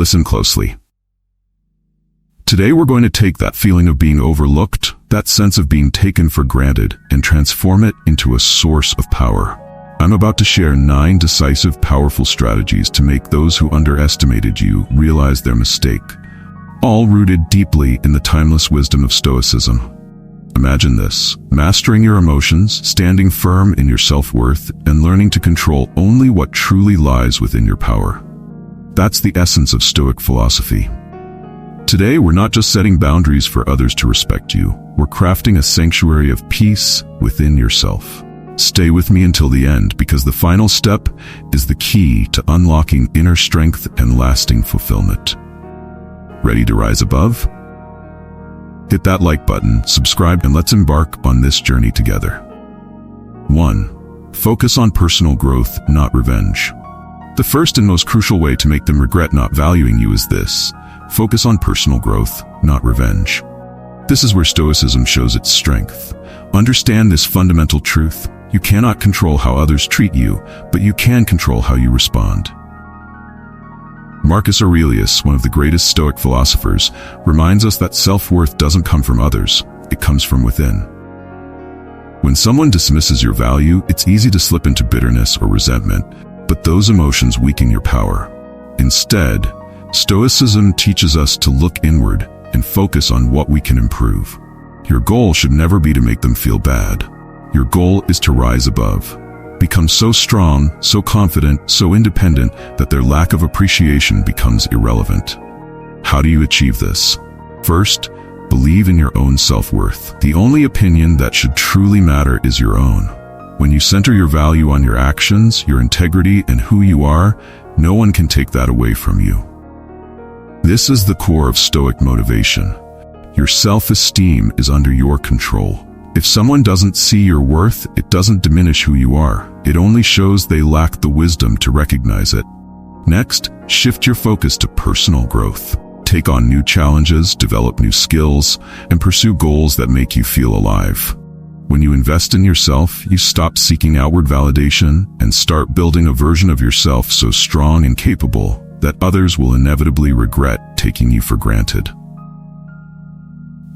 Listen closely. Today we're going to take that feeling of being overlooked, that sense of being taken for granted, and transform it into a source of power. I'm about to share 9 decisive, powerful strategies to make those who underestimated you realize their mistake, all rooted deeply in the timeless wisdom of Stoicism. Imagine this: mastering your emotions, standing firm in your self-worth, and learning to control only what truly lies within your power. That's the essence of Stoic philosophy. Today, we're not just setting boundaries for others to respect you, we're crafting a sanctuary of peace within yourself. Stay with me until the end, because the final step is the key to unlocking inner strength and lasting fulfillment. Ready to rise above? Hit that like button, subscribe, and let's embark on this journey together. 1. Focus on personal growth, not revenge. The first and most crucial way to make them regret not valuing you is this: focus on personal growth, not revenge. This is where Stoicism shows its strength. Understand this fundamental truth: you cannot control how others treat you, but you can control how you respond. Marcus Aurelius, one of the greatest Stoic philosophers, reminds us that self-worth doesn't come from others, it comes from within. When someone dismisses your value, it's easy to slip into bitterness or resentment, but those emotions weaken your power. Instead, Stoicism teaches us to look inward and focus on what we can improve. Your goal should never be to make them feel bad. Your goal is to rise above. Become so strong, so confident, so independent that their lack of appreciation becomes irrelevant. How do you achieve this? First, believe in your own self-worth. The only opinion that should truly matter is your own. When you center your value on your actions, your integrity, and who you are, no one can take that away from you. This is the core of Stoic motivation. Your self-esteem is under your control. If someone doesn't see your worth, it doesn't diminish who you are. It only shows they lack the wisdom to recognize it. Next, shift your focus to personal growth. Take on new challenges, develop new skills, and pursue goals that make you feel alive. When you invest in yourself, you stop seeking outward validation and start building a version of yourself so strong and capable that others will inevitably regret taking you for granted.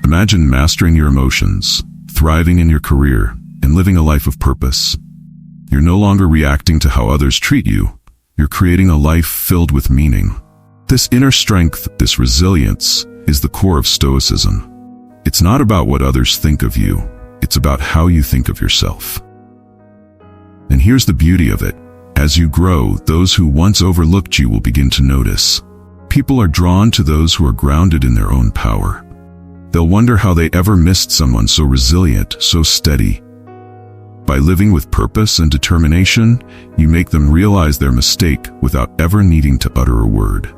Imagine mastering your emotions, thriving in your career, and living a life of purpose. You're no longer reacting to how others treat you. You're creating a life filled with meaning. This inner strength, this resilience, is the core of Stoicism. It's not about what others think of you. It's about how you think of yourself. And here's the beauty of it. As you grow, those who once overlooked you will begin to notice. People are drawn to those who are grounded in their own power. They'll wonder how they ever missed someone so resilient, so steady. By living with purpose and determination, you make them realize their mistake without ever needing to utter a word.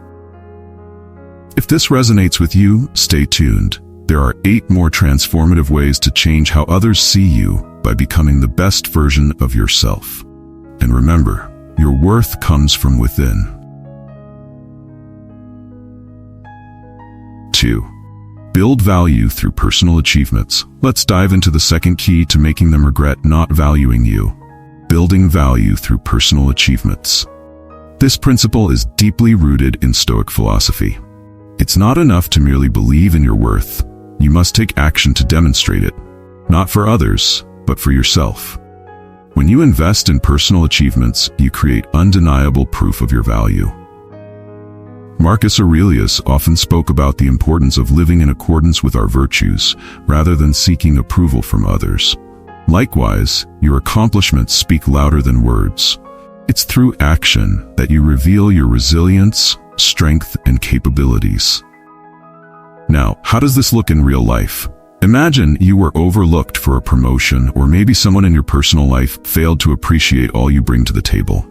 If this resonates with you, stay tuned. There are 8 more transformative ways to change how others see you by becoming the best version of yourself. And remember, your worth comes from within. 2. Build value through personal achievements. Let's dive into the second key to making them regret not valuing you: building value through personal achievements. This principle is deeply rooted in Stoic philosophy. It's not enough to merely believe in your worth. You must take action to demonstrate it, not for others, but for yourself. When you invest in personal achievements, you create undeniable proof of your value. Marcus Aurelius often spoke about the importance of living in accordance with our virtues, rather than seeking approval from others. Likewise, your accomplishments speak louder than words. It's through action that you reveal your resilience, strength, and capabilities. Now, how does this look in real life? Imagine you were overlooked for a promotion, or maybe someone in your personal life failed to appreciate all you bring to the table.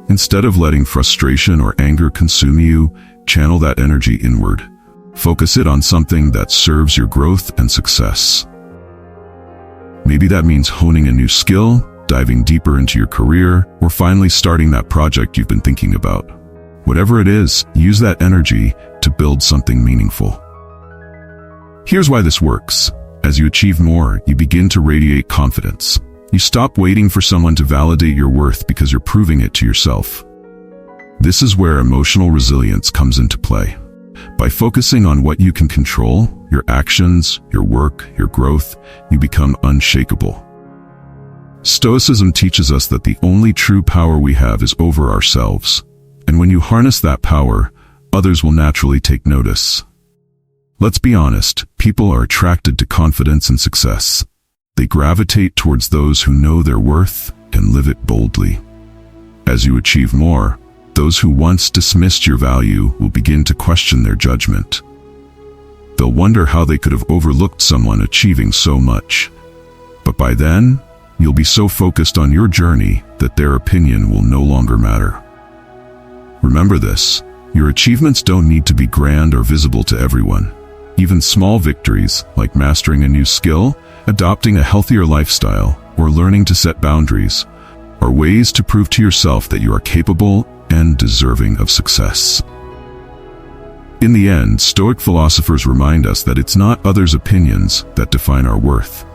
Instead of letting frustration or anger consume you, channel that energy inward. Focus it on something that serves your growth and success. Maybe that means honing a new skill, diving deeper into your career, or finally starting that project you've been thinking about. Whatever it is, use that energy to build something meaningful. Here's why this works. As you achieve more, you begin to radiate confidence. You stop waiting for someone to validate your worth because you're proving it to yourself. This is where emotional resilience comes into play. By focusing on what you can control, your actions, your work, your growth, you become unshakable. Stoicism teaches us that the only true power we have is over ourselves. And when you harness that power, others will naturally take notice. Let's be honest, people are attracted to confidence and success. They gravitate towards those who know their worth and live it boldly. As you achieve more, those who once dismissed your value will begin to question their judgment. They'll wonder how they could have overlooked someone achieving so much. But by then, you'll be so focused on your journey that their opinion will no longer matter. Remember this, your achievements don't need to be grand or visible to everyone. Even small victories, like mastering a new skill, adopting a healthier lifestyle, or learning to set boundaries, are ways to prove to yourself that you are capable and deserving of success. In the end, Stoic philosophers remind us that it's not others' opinions that define our worth.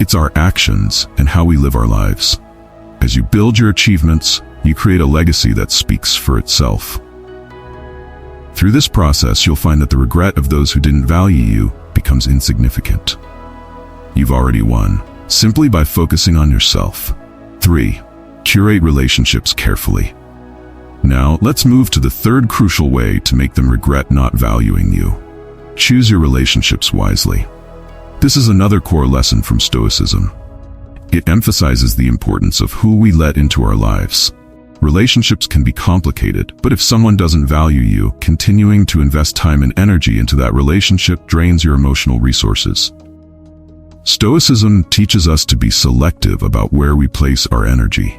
It's our actions and how we live our lives. As you build your achievements, you create a legacy that speaks for itself. Through this process, you'll find that the regret of those who didn't value you becomes insignificant. You've already won, simply by focusing on yourself. 3. Curate relationships carefully. Now, let's move to the third crucial way to make them regret not valuing you. Choose your relationships wisely. This is another core lesson from Stoicism. It emphasizes the importance of who we let into our lives. Relationships can be complicated, but if someone doesn't value you, continuing to invest time and energy into that relationship drains your emotional resources. Stoicism teaches us to be selective about where we place our energy.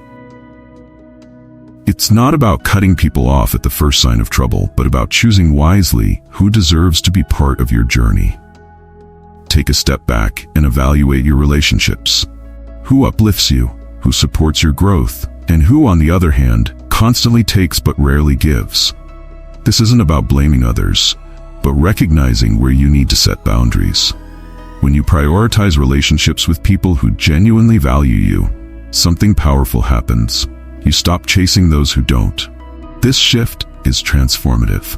It's not about cutting people off at the first sign of trouble, but about choosing wisely who deserves to be part of your journey. Take a step back and evaluate your relationships. Who uplifts you, who supports your growth, and who, on the other hand, constantly takes but rarely gives. This isn't about blaming others, but recognizing where you need to set boundaries. When you prioritize relationships with people who genuinely value you, something powerful happens. You stop chasing those who don't. This shift is transformative.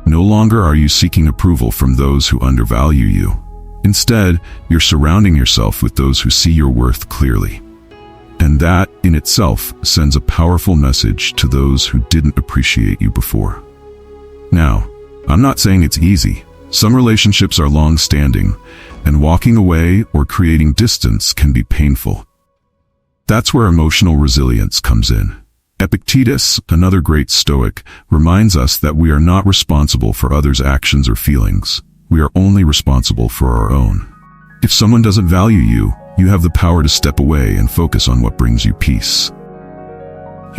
No longer are you seeking approval from those who undervalue you. Instead, you're surrounding yourself with those who see your worth clearly. And that, in itself, sends a powerful message to those who didn't appreciate you before. Now, I'm not saying it's easy. Some relationships are long-standing, and walking away or creating distance can be painful. That's where emotional resilience comes in. Epictetus, another great Stoic, reminds us that we are not responsible for others' actions or feelings. We are only responsible for our own. If someone doesn't value you, you have the power to step away and focus on what brings you peace.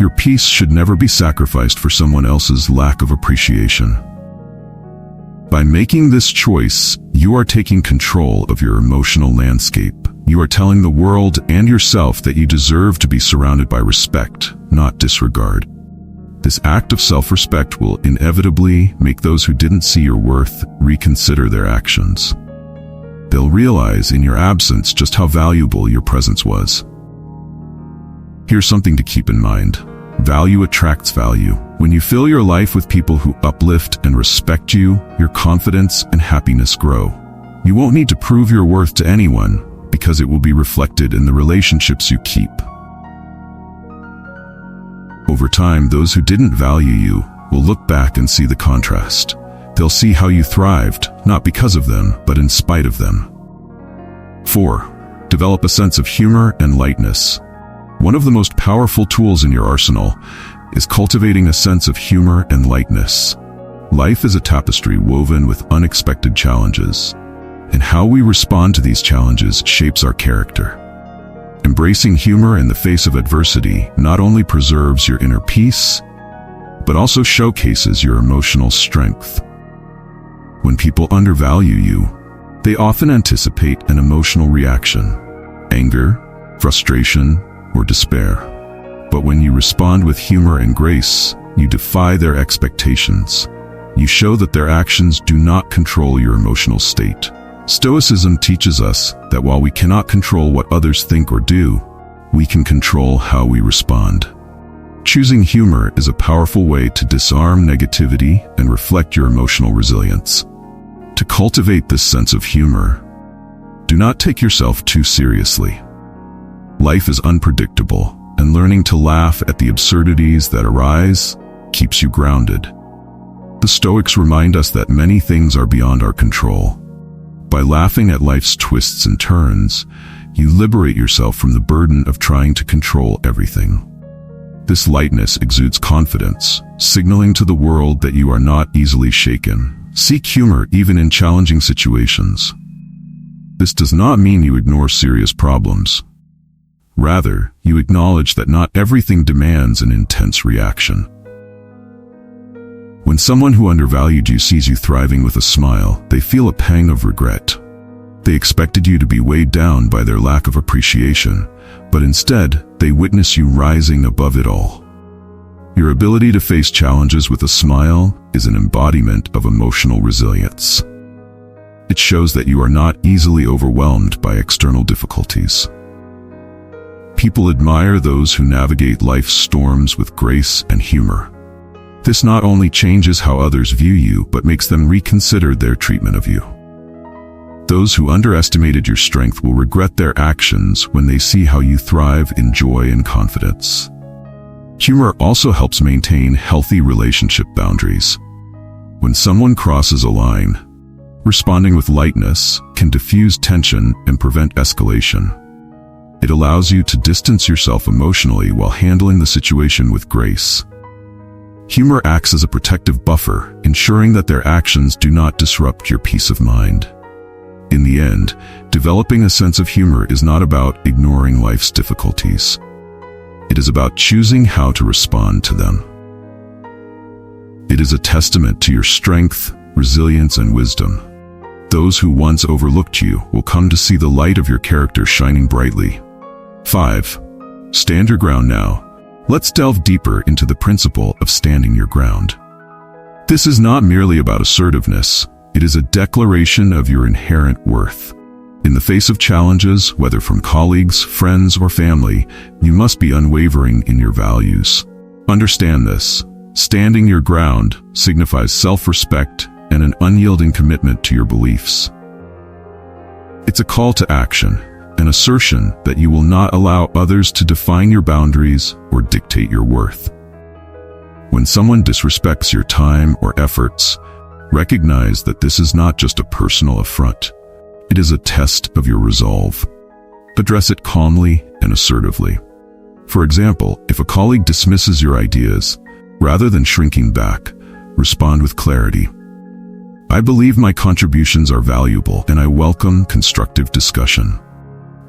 Your peace should never be sacrificed for someone else's lack of appreciation. By making this choice, you are taking control of your emotional landscape. You are telling the world and yourself that you deserve to be surrounded by respect, not disregard. This act of self-respect will inevitably make those who didn't see your worth reconsider their actions. They'll realize in your absence just how valuable your presence was. Here's something to keep in mind. Value attracts value. When you fill your life with people who uplift and respect you, your confidence and happiness grow. You won't need to prove your worth to anyone, because it will be reflected in the relationships you keep. Over time, those who didn't value you will look back and see the contrast. They'll see how you thrived, not because of them, but in spite of them. 4. Develop a sense of humor and lightness. One of the most powerful tools in your arsenal is cultivating a sense of humor and lightness. Life is a tapestry woven with unexpected challenges, and how we respond to these challenges shapes our character. Embracing humor in the face of adversity not only preserves your inner peace, but also showcases your emotional strength. When people undervalue you, they often anticipate an emotional reaction: anger, frustration, or despair. But when you respond with humor and grace, you defy their expectations. You show that their actions do not control your emotional state. Stoicism teaches us that while we cannot control what others think or do, we can control how we respond. Choosing humor is a powerful way to disarm negativity and reflect your emotional resilience. To cultivate this sense of humor, do not take yourself too seriously. Life is unpredictable, and learning to laugh at the absurdities that arise keeps you grounded. The Stoics remind us that many things are beyond our control. By laughing at life's twists and turns, you liberate yourself from the burden of trying to control everything. This lightness exudes confidence, signaling to the world that you are not easily shaken. Seek humor even in challenging situations. This does not mean you ignore serious problems. Rather, you acknowledge that not everything demands an intense reaction. When someone who undervalued you sees you thriving with a smile, they feel a pang of regret. They expected you to be weighed down by their lack of appreciation, but instead, they witness you rising above it all. Your ability to face challenges with a smile is an embodiment of emotional resilience. It shows that you are not easily overwhelmed by external difficulties. People admire those who navigate life's storms with grace and humor. This not only changes how others view you, but makes them reconsider their treatment of you. Those who underestimated your strength will regret their actions when they see how you thrive in joy and confidence. Humor also helps maintain healthy relationship boundaries. When someone crosses a line, responding with lightness can diffuse tension and prevent escalation. It allows you to distance yourself emotionally while handling the situation with grace. Humor acts as a protective buffer, ensuring that their actions do not disrupt your peace of mind. In the end, developing a sense of humor is not about ignoring life's difficulties. It is about choosing how to respond to them. It is a testament to your strength, resilience, and wisdom. Those who once overlooked you will come to see the light of your character shining brightly. 5. Stand your ground now. Let's delve deeper into the principle of standing your ground. This is not merely about assertiveness. It is a declaration of your inherent worth. In the face of challenges, whether from colleagues, friends, or family, you must be unwavering in your values. Understand this. Standing your ground signifies self-respect and an unyielding commitment to your beliefs. It's a call to action, an assertion that you will not allow others to define your boundaries or dictate your worth. When someone disrespects your time or efforts, recognize that this is not just a personal affront. It is a test of your resolve. Address it calmly and assertively. For example, if a colleague dismisses your ideas, rather than shrinking back, respond with clarity. I believe my contributions are valuable and I welcome constructive discussion.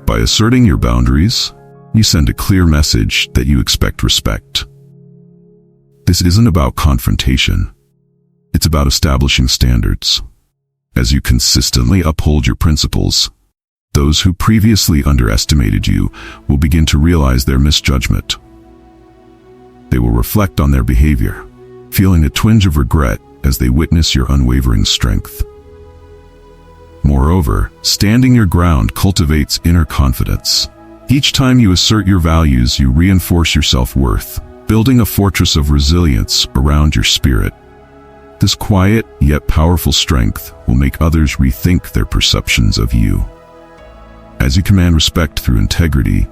By asserting your boundaries, you send a clear message that you expect respect. This isn't about confrontation. It's about establishing standards. As you consistently uphold your principles, those who previously underestimated you will begin to realize their misjudgment. They will reflect on their behavior, feeling a twinge of regret as they witness your unwavering strength. Moreover, standing your ground cultivates inner confidence. Each time you assert your values, you reinforce your self-worth, building a fortress of resilience around your spirit. This quiet yet powerful strength will make others rethink their perceptions of you. As you command respect through integrity,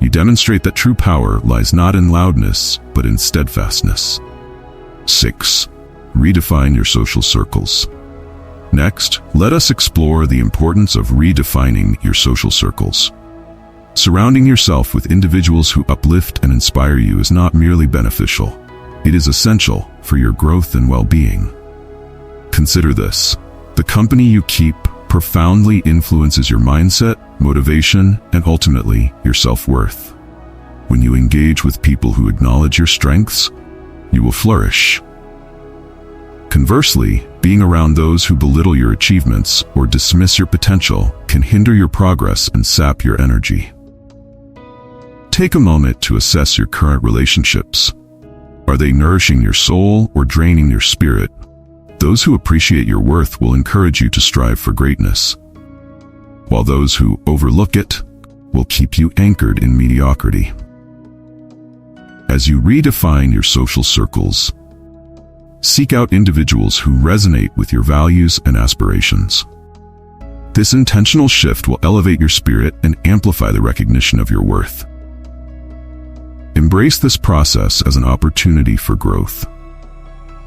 you demonstrate that true power lies not in loudness, but in steadfastness. 6. Redefine your social circles. Next, let us explore the importance of redefining your social circles. Surrounding yourself with individuals who uplift and inspire you is not merely beneficial. It is essential for your growth and well-being. Consider this. The company you keep profoundly influences your mindset, motivation, and ultimately, your self-worth. When you engage with people who acknowledge your strengths, you will flourish. Conversely, being around those who belittle your achievements or dismiss your potential can hinder your progress and sap your energy. Take a moment to assess your current relationships. Are they nourishing your soul or draining your spirit? Those who appreciate your worth will encourage you to strive for greatness, while those who overlook it will keep you anchored in mediocrity. As you redefine your social circles, seek out individuals who resonate with your values and aspirations. This intentional shift will elevate your spirit and amplify the recognition of your worth. Embrace this process as an opportunity for growth.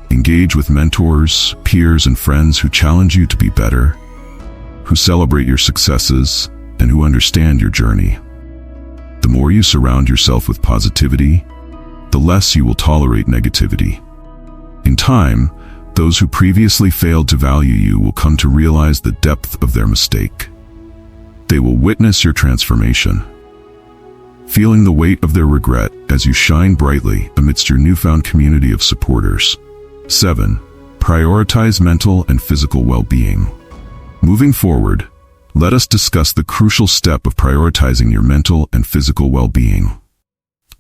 Engage with mentors, peers, and friends who challenge you to be better, who celebrate your successes, and who understand your journey. The more you surround yourself with positivity, the less you will tolerate negativity. In time, those who previously failed to value you will come to realize the depth of their mistake. They will witness your transformation, feeling the weight of their regret as you shine brightly amidst your newfound community of supporters. 7. Prioritize mental and physical well-being. Moving forward, let us discuss the crucial step of prioritizing your mental and physical well-being.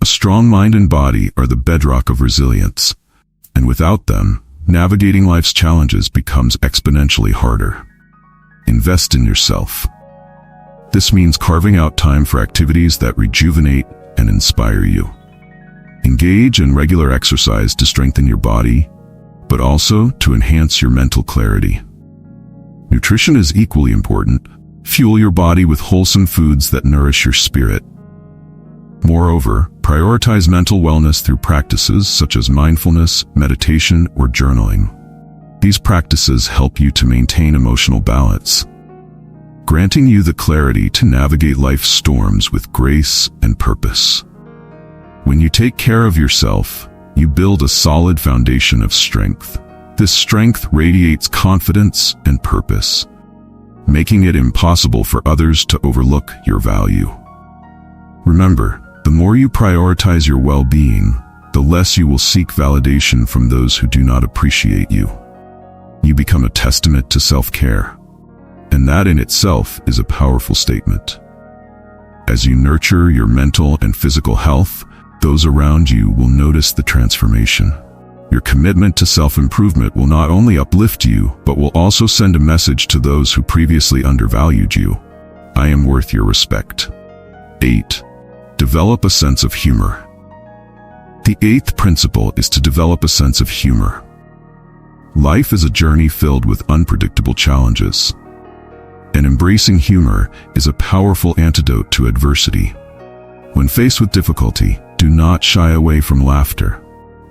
A strong mind and body are the bedrock of resilience, and without them, navigating life's challenges becomes exponentially harder. Invest in yourself. This means carving out time for activities that rejuvenate and inspire you. Engage in regular exercise to strengthen your body, but also to enhance your mental clarity. Nutrition is equally important. Fuel your body with wholesome foods that nourish your spirit. Moreover, prioritize mental wellness through practices such as mindfulness, meditation, or journaling. These practices help you to maintain emotional balance, granting you the clarity to navigate life's storms with grace and purpose. When you take care of yourself, you build a solid foundation of strength. This strength radiates confidence and purpose, making it impossible for others to overlook your value. Remember, the more you prioritize your well-being, the less you will seek validation from those who do not appreciate you. You become a testament to self-care, and that in itself is a powerful statement. As you nurture your mental and physical health, those around you will notice the transformation. Your commitment to self-improvement will not only uplift you, but will also send a message to those who previously undervalued you. I am worth your respect. 8. Develop a sense of humor. The 8th principle is to develop a sense of humor. Life is a journey filled with unpredictable challenges, and embracing humor is a powerful antidote to adversity. When faced with difficulty, do not shy away from laughter.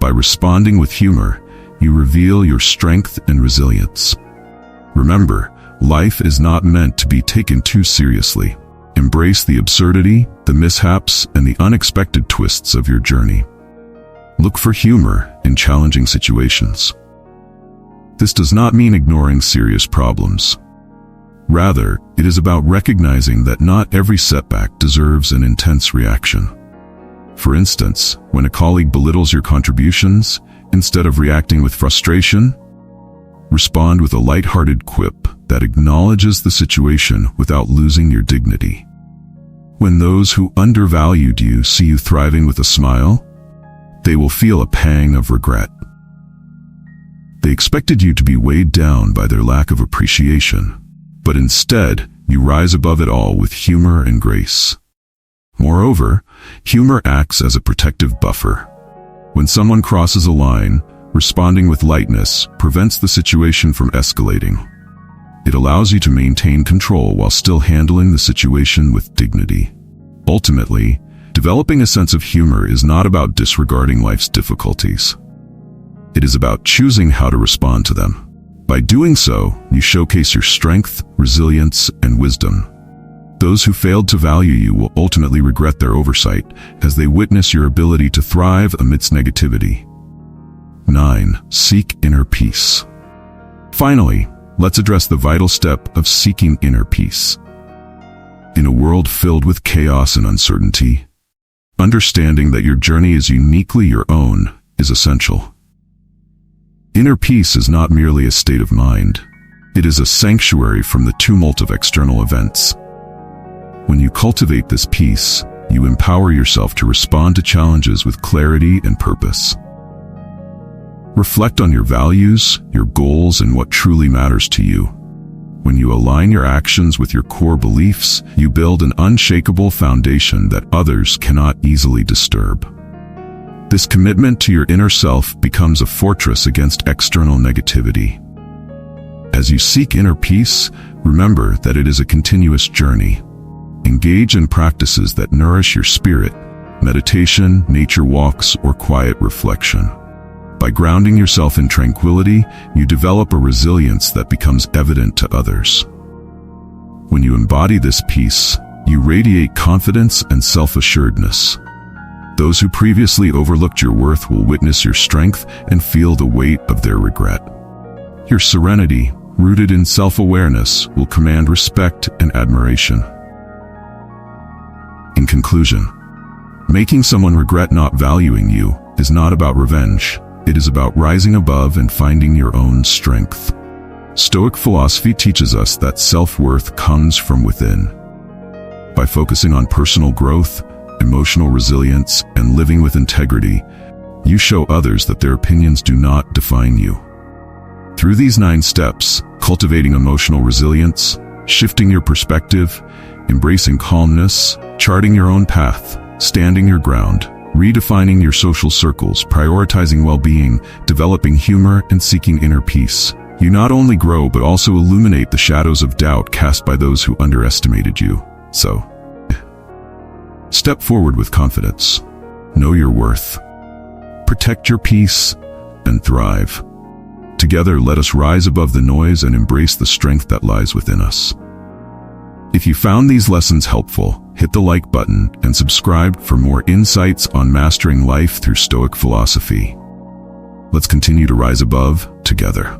By responding with humor, you reveal your strength and resilience. Remember, life is not meant to be taken too seriously. Embrace the absurdity, the mishaps, and the unexpected twists of your journey. Look for humor in challenging situations. This does not mean ignoring serious problems. Rather, it is about recognizing that not every setback deserves an intense reaction. For instance, when a colleague belittles your contributions, instead of reacting with frustration, respond with a light-hearted quip that acknowledges the situation without losing your dignity. When those who undervalued you see you thriving with a smile, they will feel a pang of regret. They expected you to be weighed down by their lack of appreciation, but instead, you rise above it all with humor and grace. Moreover, humor acts as a protective buffer. When someone crosses a line, responding with lightness prevents the situation from escalating. It allows you to maintain control while still handling the situation with dignity. Ultimately, developing a sense of humor is not about disregarding life's difficulties. It is about choosing how to respond to them. By doing so, you showcase your strength, resilience, and wisdom. Those who failed to value you will ultimately regret their oversight as they witness your ability to thrive amidst negativity. 9. Seek inner peace. Finally, let's address the vital step of seeking inner peace. In a world filled with chaos and uncertainty, understanding that your journey is uniquely your own is essential. Inner peace is not merely a state of mind. It is a sanctuary from the tumult of external events. When you cultivate this peace, you empower yourself to respond to challenges with clarity and purpose. Reflect on your values, your goals, and what truly matters to you. When you align your actions with your core beliefs, you build an unshakable foundation that others cannot easily disturb. This commitment to your inner self becomes a fortress against external negativity. As you seek inner peace, remember that it is a continuous journey. Engage in practices that nourish your spirit: meditation, nature walks, or quiet reflection. By grounding yourself in tranquility, you develop a resilience that becomes evident to others. When you embody this peace, you radiate confidence and self-assuredness. Those who previously overlooked your worth will witness your strength and feel the weight of their regret. Your serenity, rooted in self-awareness, will command respect and admiration. In conclusion, making someone regret not valuing you is not about revenge. It is about rising above and finding your own strength. Stoic philosophy teaches us that self-worth comes from within. By focusing on personal growth, emotional resilience, and living with integrity, you show others that their opinions do not define you. Through these 9 steps, cultivating emotional resilience, shifting your perspective, embracing calmness, charting your own path, standing your ground, redefining your social circles, prioritizing well-being, developing humor, and seeking inner peace, you not only grow but also illuminate the shadows of doubt cast by those who underestimated you. So, step forward with confidence. Know your worth. Protect your peace and thrive. Together, let us rise above the noise and embrace the strength that lies within us. If you found these lessons helpful, hit the like button and subscribe for more insights on mastering life through Stoic philosophy. Let's continue to rise above together.